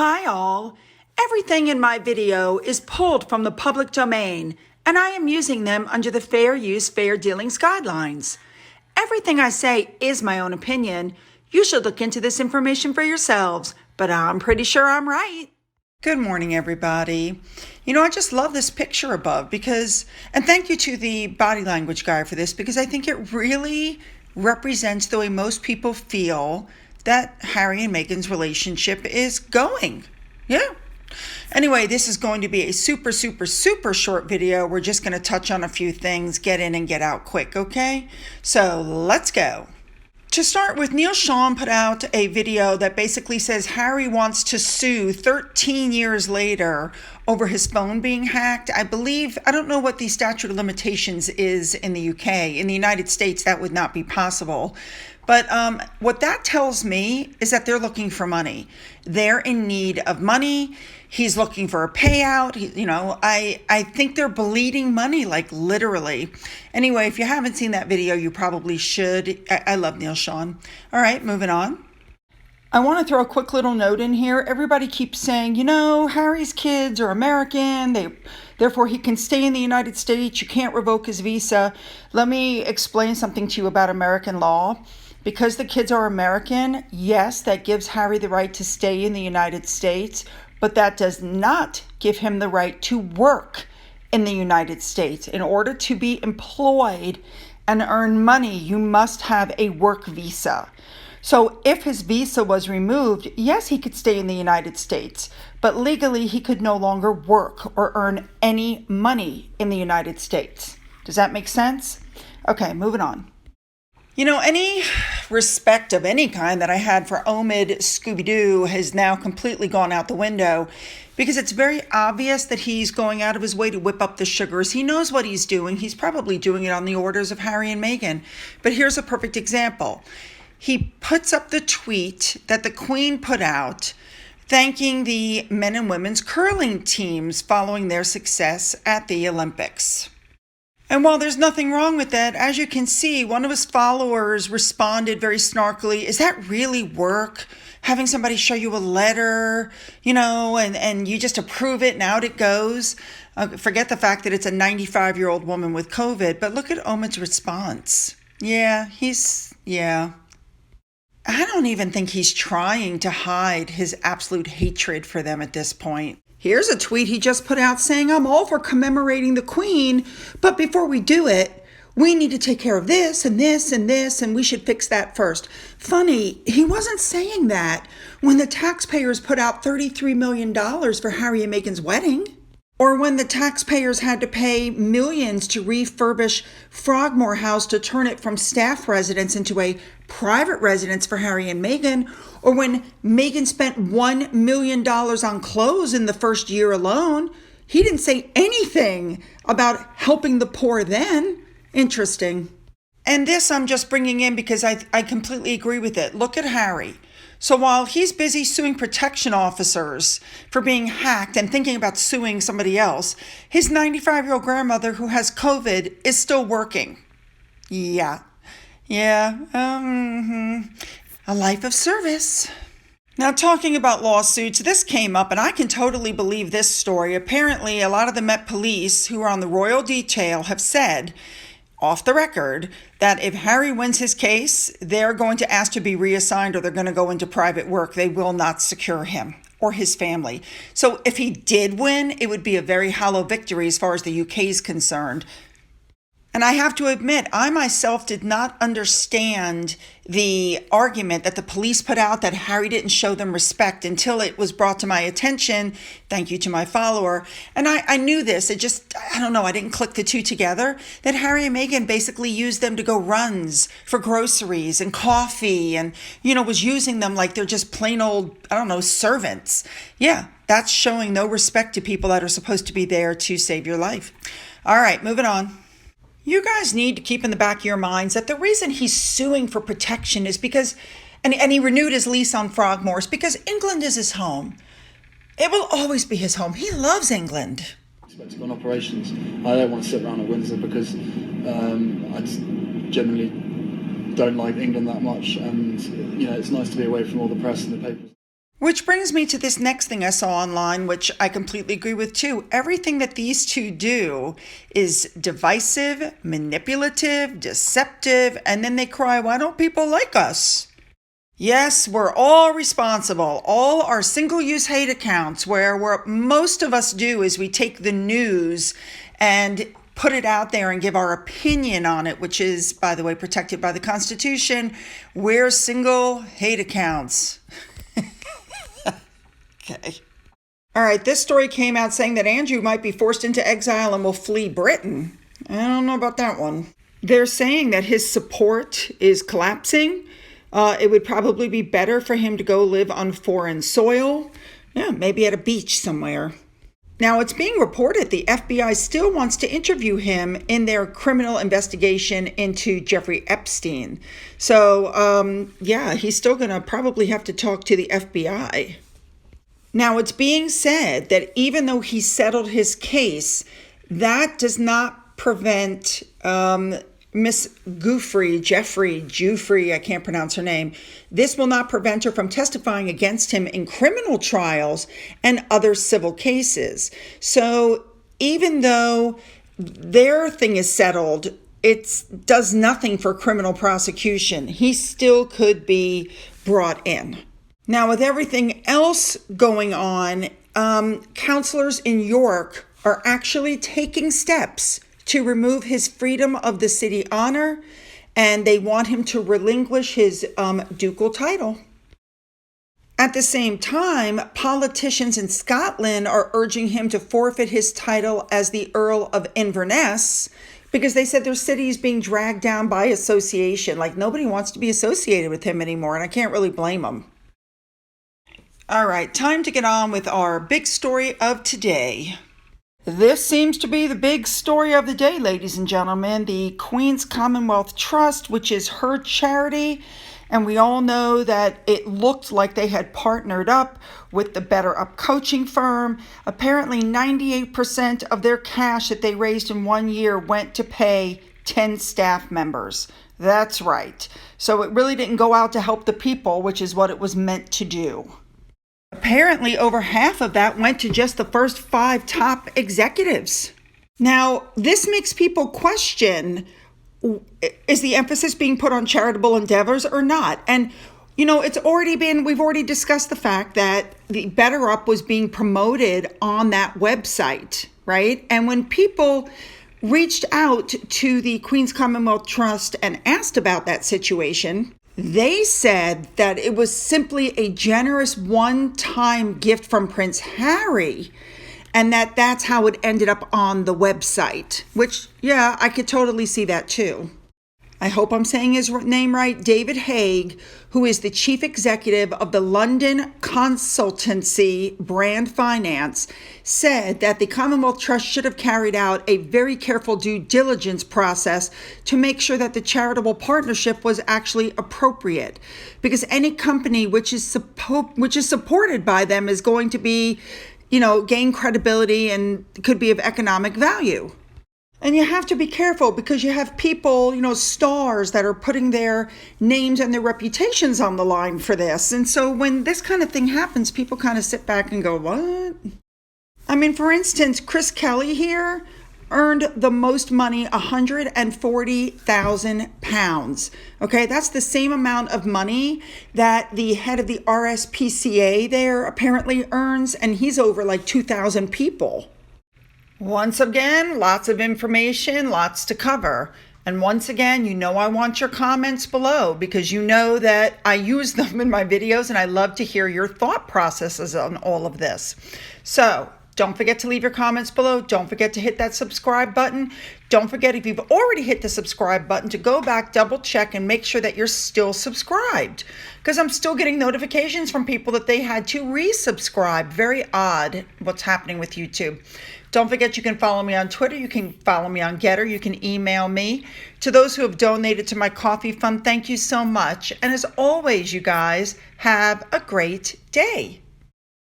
Hi all! Everything in my video is pulled from the public domain, and I am using them under the Fair Use, Fair Dealings guidelines. Everything I say is my own opinion. You should look into this information for yourselves, but I'm pretty sure I'm right. Good morning, everybody. I just love this picture above and thank you to the body language guy for this, because I think it really represents the way most people feel that Harry and Meghan's relationship is going. Yeah. Anyway, this is going to be a super short video. We're just going to touch on a few things, get in and get out quick, okay? So let's go. To start with, Shawn put out a video that basically says Harry wants to sue 13 years later over his phone being hacked. I don't know what the statute of limitations is in the UK. In the United States, that would not be possible. But what that tells me is that they're looking for money. They're in need of money. He's looking for a payout. I think they're bleeding money, like literally. Anyway, if you haven't seen that video, you probably should. I love Shawn. All right, moving on. I want to throw a quick little note in here. Everybody keeps saying, Harry's kids are American. Therefore, he can stay in the United States. You can't revoke his visa. Let me explain something to you about American law. Because the kids are American, yes, that gives Harry the right to stay in the United States, but that does not give him the right to work in the United States. In order to be employed and earn money, you must have a work visa. So if his visa was removed, yes, he could stay in the United States, but legally he could no longer work or earn any money in the United States. Does that make sense? Okay, moving on. Any respect of any kind that I had for Omid Scooby-Doo has now completely gone out the window, because it's very obvious that he's going out of his way to whip up the sugars. He knows what he's doing. He's probably doing it on the orders of Harry and Meghan. But here's a perfect example. He puts up the tweet that the Queen put out thanking the men and women's curling teams following their success at the Olympics. And while there's nothing wrong with that, as you can see, one of his followers responded very snarkily, "Is that really work? Having somebody show you a letter, and you just approve it and out it goes?" Forget the fact that it's a 95-year-old woman with COVID, but look at Omid's response. I don't even think he's trying to hide his absolute hatred for them at this point. Here's a tweet he just put out saying, "I'm all for commemorating the Queen, but before we do it, we need to take care of this and this and this, and we should fix that first." Funny, he wasn't saying that when the taxpayers put out $33 million for Harry and Meghan's wedding, or when the taxpayers had to pay millions to refurbish Frogmore House to turn it from staff residence into a private residence for Harry and Meghan, or when Meghan spent $1 million on clothes in the first year alone. He didn't say anything about helping the poor then. Interesting. And this I'm just bringing in because I completely agree with it. Look at Harry. So while he's busy suing protection officers for being hacked and thinking about suing somebody else, his 95-year-old grandmother who has COVID is still working. A life of service. Now, talking about lawsuits, this came up, and I can totally believe this story. Apparently, a lot of the Met Police who are on the Royal Detail have said, off the record, that if Harry wins his case, they're going to ask to be reassigned or they're going to go into private work. They will not secure him or his family. So if he did win, it would be a very hollow victory as far as the UK is concerned. And I have to admit, I myself did not understand the argument that the police put out that Harry didn't show them respect until it was brought to my attention. Thank you to my follower. And I knew this. I didn't click the two together, that Harry and Meghan basically used them to go runs for groceries and coffee and, was using them like they're just plain old, servants. Yeah, that's showing no respect to people that are supposed to be there to save your life. All right, moving on. You guys need to keep in the back of your minds that the reason he's suing for protection is because, and he renewed his lease on Frogmore, is because England is his home. It will always be his home. He loves England. On operations, I don't want to sit around at Windsor because I just generally don't like England that much, and it's nice to be away from all the press and the papers. Which brings me to this next thing I saw online, which I completely agree with too. Everything that these two do is divisive, manipulative, deceptive, and then they cry, why don't people like us? Yes, we're all responsible. All our single-use hate accounts, where what most of us do is we take the news and put it out there and give our opinion on it, which is, by the way, protected by the Constitution. We're single hate accounts. Okay. All right, this story came out saying that Andrew might be forced into exile and will flee Britain. I don't know about that one. They're saying that his support is collapsing. It would probably be better for him to go live on foreign soil. Yeah, maybe at a beach somewhere. Now, it's being reported the FBI still wants to interview him in their criminal investigation into Jeffrey Epstein. So, yeah, he's still going to probably have to talk to the FBI. Now, it's being said that even though he settled his case, that does not prevent Miss Giuffre, I can't pronounce her name. This will not prevent her from testifying against him in criminal trials and other civil cases. So even though their thing is settled, it does nothing for criminal prosecution. He still could be brought in. Now, with everything else going on, counselors in York are actually taking steps to remove his freedom of the city honor, and they want him to relinquish his ducal title. At the same time, politicians in Scotland are urging him to forfeit his title as the Earl of Inverness because they said their city is being dragged down by association. Like, nobody wants to be associated with him anymore, and I can't really blame them. All right, time to get on with our big story of today. This seems to be the big story of the day, ladies and gentlemen. The Queen's Commonwealth Trust, which is her charity, and we all know that it looked like they had partnered up with the Better Up coaching firm. Apparently, 98% of their cash that they raised in 1 year went to pay 10 staff members. That's right. So it really didn't go out to help the people, which is what it was meant to do. Apparently, over half of that went to just the first 5 top executives. Now, this makes people question, is the emphasis being put on charitable endeavors or not? And, we've already discussed the fact that the Better Up was being promoted on that website, right? And when people reached out to the Queen's Commonwealth Trust and asked about that situation, they said that it was simply a generous one-time gift from Prince Harry, and that's how it ended up on the website, which, yeah, I could totally see that too. I hope I'm saying his name right. David Haig, who is the chief executive of the London consultancy Brand Finance, said that the Commonwealth Trust should have carried out a very careful due diligence process to make sure that the charitable partnership was actually appropriate. Because any company which is supported by them is going to be, gain credibility and could be of economic value. And you have to be careful because you have people, stars that are putting their names and their reputations on the line for this. And so when this kind of thing happens, people kind of sit back and go, what? I mean, for instance, Chris Kelly here earned the most money, £140,000. Okay, that's the same amount of money that the head of the RSPCA there apparently earns, and he's over like 2,000 people. Once again, lots of information, lots to cover. And once again, I want your comments below because you know that I use them in my videos and I love to hear your thought processes on all of this. So don't forget to leave your comments below. Don't forget to hit that subscribe button. Don't forget, if you've already hit the subscribe button, to go back, double check, and make sure that you're still subscribed. Because I'm still getting notifications from people that they had to resubscribe. Very odd what's happening with YouTube. Don't forget, you can follow me on Twitter. You can follow me on Getter. You can email me. To those who have donated to my coffee fund, thank you so much. And as always, you guys, have a great day.